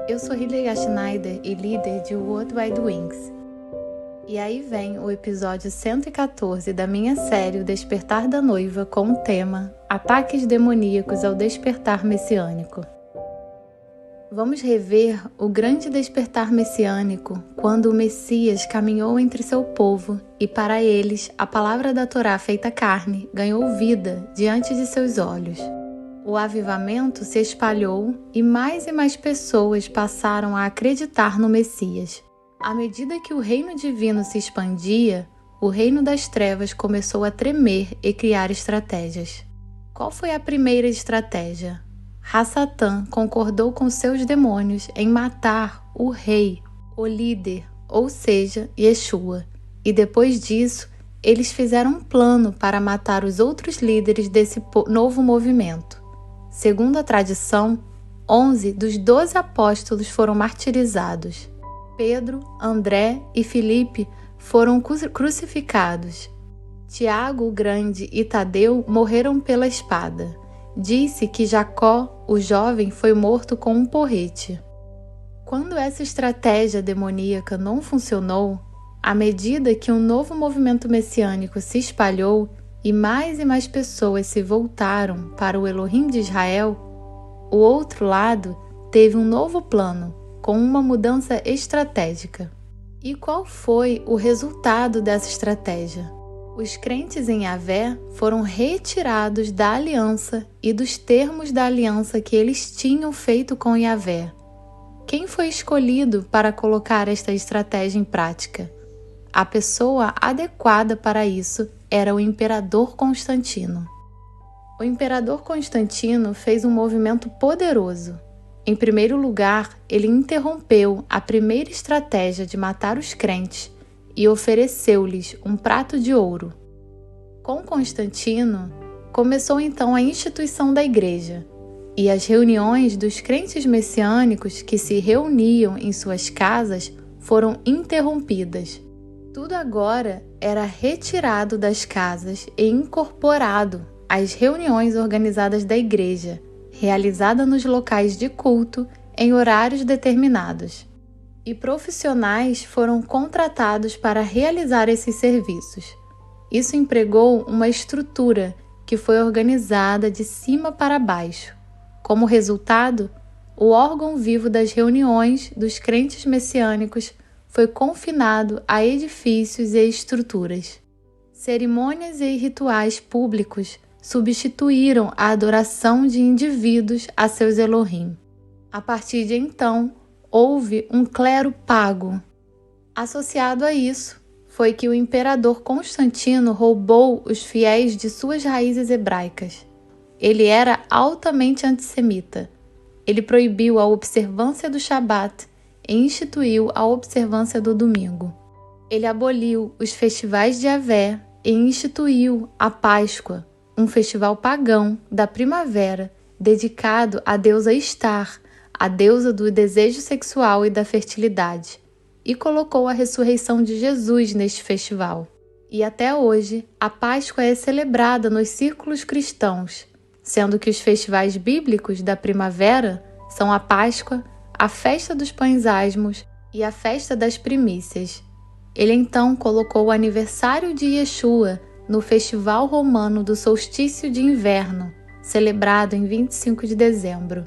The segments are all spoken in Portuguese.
Eu sou Hillary Schneider e líder de World Wide Wings. E aí vem o episódio 114 da minha série O Despertar da Noiva com o tema Ataques Demoníacos ao Despertar Messiânico. Vamos rever o grande despertar messiânico quando o Messias caminhou entre seu povo e para eles a palavra da Torá feita carne ganhou vida diante de seus olhos. O avivamento se espalhou e mais pessoas passaram a acreditar no Messias. À medida que o reino divino se expandia, o reino das trevas começou a tremer e criar estratégias. Qual foi a primeira estratégia? Satã concordou com seus demônios em matar o rei, o líder, ou seja, Yeshua. E depois disso, eles fizeram um plano para matar os outros líderes desse novo movimento. Segundo a tradição, 11 dos 12 apóstolos foram martirizados. Pedro, André e Filipe foram crucificados. Tiago o Grande e Tadeu morreram pela espada. Disse que Jacó, o jovem, foi morto com um porrete. Quando essa estratégia demoníaca não funcionou, à medida que um novo movimento messiânico se espalhou e mais pessoas se voltaram para o Elohim de Israel, o outro lado teve um novo plano, com uma mudança estratégica. E qual foi o resultado dessa estratégia? Os crentes em Yahvé foram retirados da aliança e dos termos da aliança que eles tinham feito com Yahvé. Quem foi escolhido para colocar esta estratégia em prática? A pessoa adequada para isso era o imperador Constantino. O imperador Constantino fez um movimento poderoso. Em primeiro lugar, ele interrompeu a primeira estratégia de matar os crentes e ofereceu-lhes um prato de ouro. Com Constantino, começou então a instituição da igreja, e as reuniões dos crentes messiânicos que se reuniam em suas casas foram interrompidas. Tudo agora era retirado das casas e incorporado às reuniões organizadas da igreja, realizada nos locais de culto em horários determinados. E profissionais foram contratados para realizar esses serviços. Isso empregou uma estrutura que foi organizada de cima para baixo. Como resultado, o órgão vivo das reuniões dos crentes messiânicos foi confinado a edifícios e estruturas. Cerimônias e rituais públicos substituíram a adoração de indivíduos a seus Elohim. A partir de então, houve um clero pago. Associado a isso, foi que o imperador Constantino roubou os fiéis de suas raízes hebraicas. Ele era altamente antissemita. Ele proibiu a observância do Shabat e instituiu a observância do domingo. Ele aboliu os festivais de Yahvé e instituiu a Páscoa, um festival pagão da primavera dedicado à deusa Estar, a deusa do desejo sexual e da fertilidade, e colocou a ressurreição de Jesus neste festival. E até hoje, a Páscoa é celebrada nos círculos cristãos, sendo que os festivais bíblicos da primavera são a Páscoa, a festa dos pães asmos e a festa das primícias. Ele então colocou o aniversário de Yeshua no festival romano do solstício de inverno, celebrado em 25 de dezembro.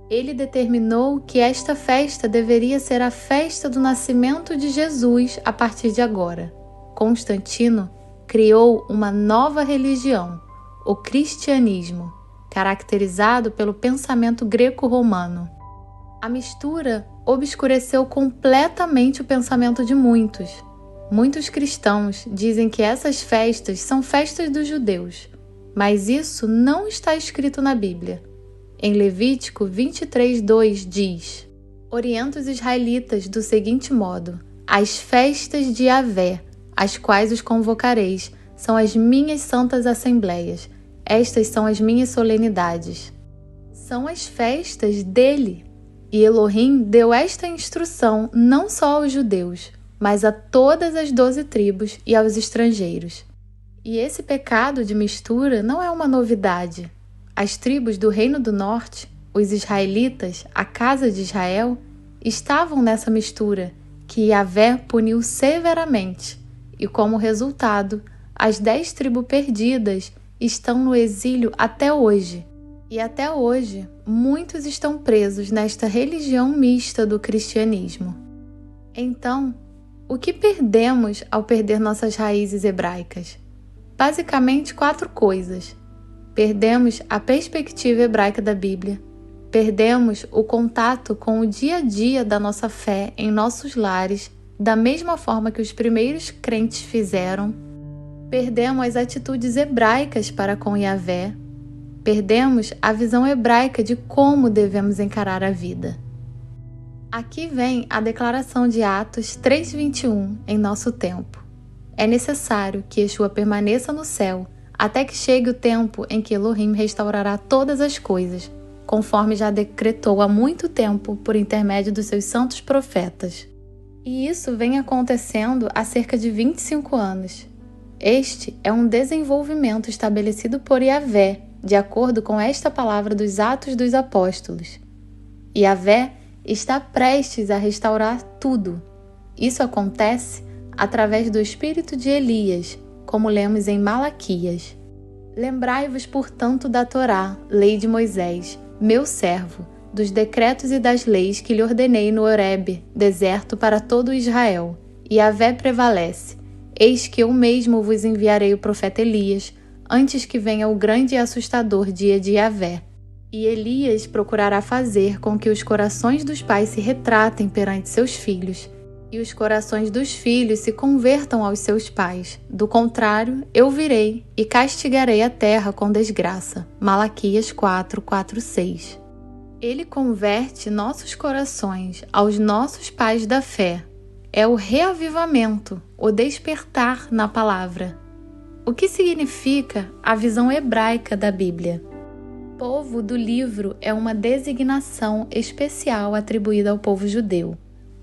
Ele determinou que esta festa deveria ser a festa do nascimento de Jesus a partir de agora. Constantino criou uma nova religião, o cristianismo, caracterizado pelo pensamento greco-romano. A mistura obscureceu completamente o pensamento de muitos. Muitos cristãos dizem que essas festas são festas dos judeus, mas isso não está escrito na Bíblia. Em Levítico 23:2 diz: Orienta os israelitas do seguinte modo: as festas de Yahvé, as quais os convocareis, são as minhas santas assembleias. Estas são as minhas solenidades. São as festas dele. E Elohim deu esta instrução não só aos judeus, mas a todas as 12 tribos e aos estrangeiros. E esse pecado de mistura não é uma novidade. As tribos do Reino do Norte os israelitas, a casa de Israel, estavam nessa mistura que Yahvé puniu severamente e, como resultado, as 10 tribos perdidas estão no exílio até hoje. E até hoje, muitos estão presos nesta religião mista do cristianismo. Então, o que perdemos ao perder nossas raízes hebraicas? Basicamente 4 coisas. Perdemos a perspectiva hebraica da Bíblia. Perdemos o contato com o dia a dia da nossa fé em nossos lares, da mesma forma que os primeiros crentes fizeram. Perdemos as atitudes hebraicas para com Yahvé. Perdemos a visão hebraica de como devemos encarar a vida. Aqui vem a declaração de Atos 3:21 em nosso tempo. É necessário que Yeshua permaneça no céu até que chegue o tempo em que Elohim restaurará todas as coisas, conforme já decretou há muito tempo por intermédio dos seus santos profetas. E isso vem acontecendo há cerca de 25 anos. Este é um desenvolvimento estabelecido por Yahvé, de acordo com esta palavra dos Atos dos Apóstolos. Yahvé está prestes a restaurar tudo. Isso acontece através do espírito de Elias, como lemos em Malaquias. Lembrai-vos, portanto, da Torá, lei de Moisés, meu servo, dos decretos e das leis que lhe ordenei no Horebe, deserto para todo Israel. E Yahvé prevalece. Eis que eu mesmo vos enviarei o profeta Elias, antes que venha o grande e assustador dia de Yahvé. E Elias procurará fazer com que os corações dos pais se retratem perante seus filhos, e os corações dos filhos se convertam aos seus pais. Do contrário, eu virei e castigarei a terra com desgraça. Malaquias 4:4-6. Ele converte nossos corações aos nossos pais da fé. É o reavivamento, o despertar na palavra. O que significa a visão hebraica da Bíblia? Povo do livro é uma designação especial atribuída ao povo judeu.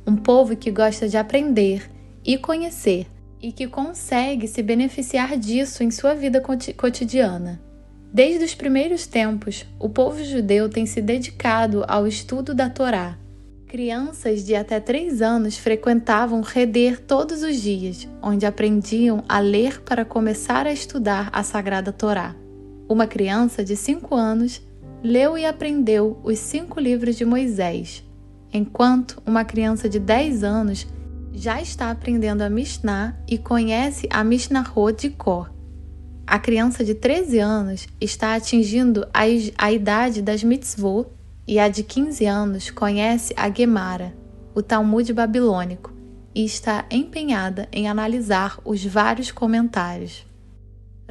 Um povo que gosta de aprender e conhecer e que consegue se beneficiar disso em sua vida cotidiana. Desde os primeiros tempos, o povo judeu tem se dedicado ao estudo da Torá. Crianças de até 3 anos frequentavam Heder todos os dias, onde aprendiam a ler para começar a estudar a Sagrada Torá. Uma criança de 5 anos leu e aprendeu os 5 livros de Moisés, enquanto uma criança de 10 anos já está aprendendo a Mishnah e conhece a Mishnahot de cor. A criança de 13 anos está atingindo a idade das mitzvot e a de 15 anos conhece a Gemara, o Talmud babilônico, e está empenhada em analisar os vários comentários.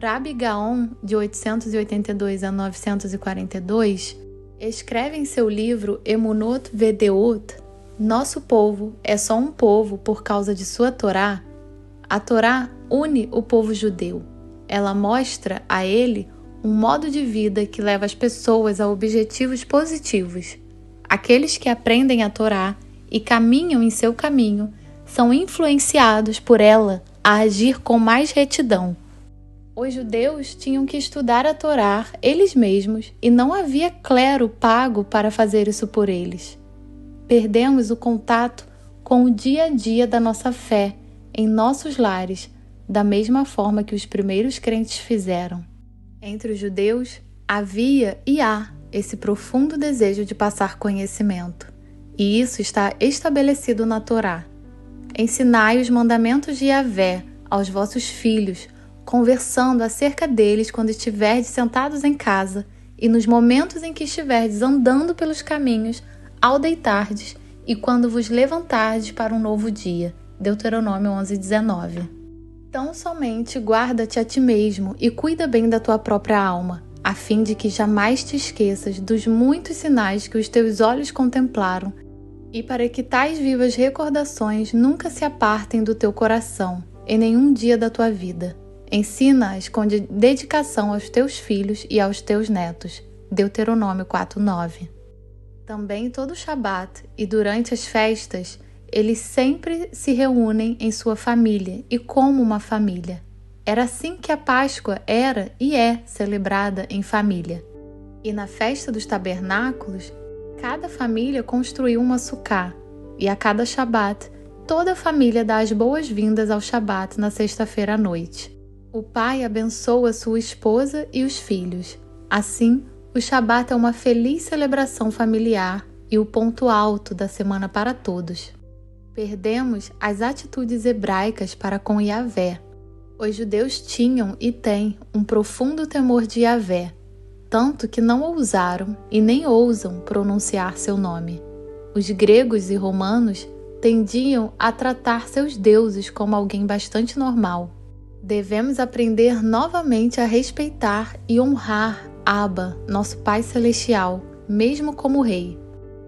Rabbi Gaon, de 882 a 942, escreve em seu livro Emunot Vedeot: nosso povo é só um povo por causa de sua Torá. A Torá une o povo judeu. Ela mostra a ele um modo de vida que leva as pessoas a objetivos positivos. Aqueles que aprendem a Torá e caminham em seu caminho são influenciados por ela a agir com mais retidão. Os judeus tinham que estudar a Torá eles mesmos e não havia clero pago para fazer isso por eles. Perdemos o contato com o dia a dia da nossa fé em nossos lares, da mesma forma que os primeiros crentes fizeram. Entre os judeus havia e há esse profundo desejo de passar conhecimento, e isso está estabelecido na Torá. Ensinai os mandamentos de Yahvé aos vossos filhos, conversando acerca deles quando estiverdes sentados em casa e nos momentos em que estiverdes andando pelos caminhos, ao deitardes e quando vos levantardes para um novo dia. Deuteronômio 11:19. Tão somente guarda-te a ti mesmo e cuida bem da tua própria alma, a fim de que jamais te esqueças dos muitos sinais que os teus olhos contemplaram, e para que tais vivas recordações nunca se apartem do teu coração, em nenhum dia da tua vida. Ensina-as com dedicação aos teus filhos e aos teus netos. Deuteronômio 4:9. Também todo Shabat e durante as festas, eles sempre se reúnem em sua família e como uma família. Era assim que a Páscoa era e é celebrada em família. E na festa dos tabernáculos, cada família construiu uma sucá, e a cada Shabat, toda a família dá as boas-vindas ao Shabat na sexta-feira à noite. O pai abençoa sua esposa e os filhos. Assim, o Shabat é uma feliz celebração familiar e o ponto alto da semana para todos. Perdemos as atitudes hebraicas para com Yahvé. Os judeus tinham e têm um profundo temor de Yahvé, tanto que não ousaram e nem ousam pronunciar seu nome. Os gregos e romanos tendiam a tratar seus deuses como alguém bastante normal. Devemos aprender novamente a respeitar e honrar Abba, nosso Pai Celestial, mesmo como rei.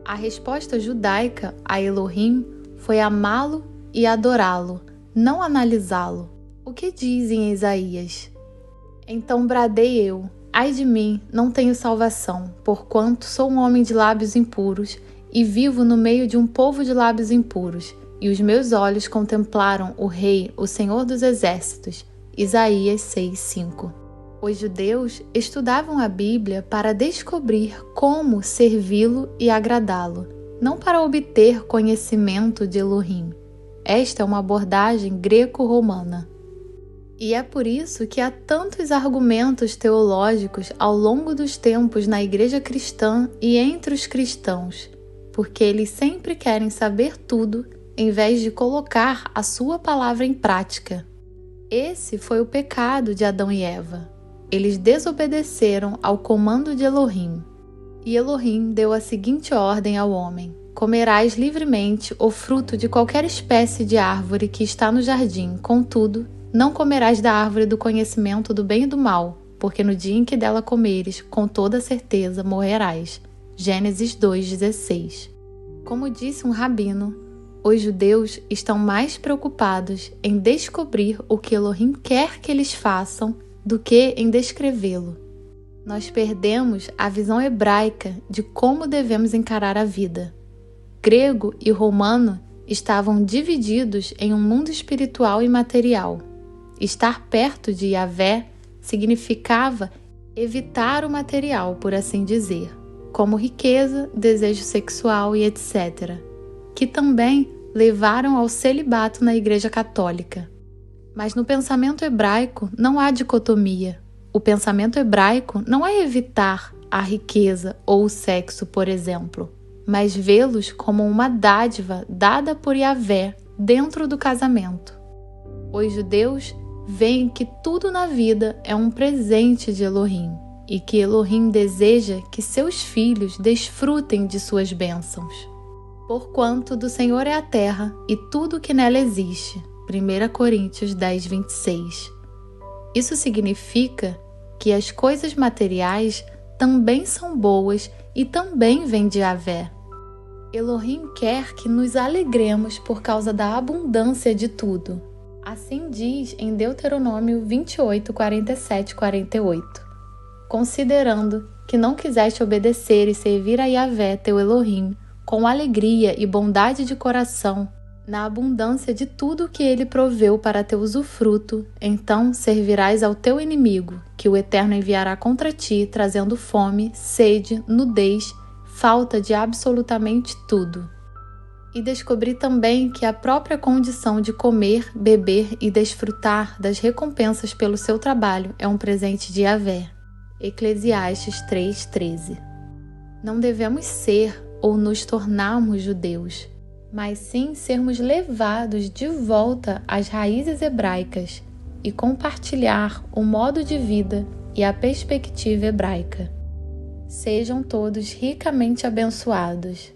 A resposta judaica a Elohim foi amá-lo e adorá-lo, não analisá-lo. O que diz em Isaías? Então bradei eu, ai de mim, não tenho salvação, porquanto sou um homem de lábios impuros e vivo no meio de um povo de lábios impuros, e os meus olhos contemplaram o Rei, o Senhor dos Exércitos. Isaías 6:5. Os judeus estudavam a Bíblia para descobrir como servi-lo e agradá-lo, não para obter conhecimento de Elohim. Esta é uma abordagem greco-romana. E é por isso que há tantos argumentos teológicos ao longo dos tempos na igreja cristã e entre os cristãos, porque eles sempre querem saber tudo em vez de colocar a sua palavra em prática. Esse foi o pecado de Adão e Eva. Eles desobedeceram ao comando de Elohim. E Elohim deu a seguinte ordem ao homem: comerás livremente o fruto de qualquer espécie de árvore que está no jardim, contudo, não comerás da árvore do conhecimento do bem e do mal, porque no dia em que dela comeres, com toda certeza morrerás. Gênesis 2:16. Como disse um rabino, os judeus estão mais preocupados em descobrir o que Elohim quer que eles façam do que em descrevê-lo. Nós perdemos a visão hebraica de como devemos encarar a vida. Grego e romano estavam divididos em um mundo espiritual e material. Estar perto de Yahvé significava evitar o material, por assim dizer, como riqueza, desejo sexual e etc., que também levaram ao celibato na Igreja Católica. Mas no pensamento hebraico não há dicotomia. O pensamento hebraico não é evitar a riqueza ou o sexo, por exemplo, mas vê-los como uma dádiva dada por Yahvé dentro do casamento. Os judeus veem que tudo na vida é um presente de Elohim e que Elohim deseja que seus filhos desfrutem de suas bênçãos. Porquanto do Senhor é a terra e tudo o que nela existe. 1 Coríntios 10:26. Isso significa que as coisas materiais também são boas e também vêm de Yahvé. Elohim quer que nos alegremos por causa da abundância de tudo. Assim diz em Deuteronômio 28, 47 e 48. Considerando que não quiseste obedecer e servir a Yahvé, teu Elohim, com alegria e bondade de coração, na abundância de tudo que ele proveu para teu usufruto, então servirás ao teu inimigo, que o Eterno enviará contra ti, trazendo fome, sede, nudez, falta de absolutamente tudo. E descobri também que a própria condição de comer, beber e desfrutar das recompensas pelo seu trabalho é um presente de Yahvé. Eclesiastes 3:13. Não devemos ser ou nos tornarmos judeus, mas sim sermos levados de volta às raízes hebraicas e compartilhar o modo de vida e a perspectiva hebraica. Sejam todos ricamente abençoados.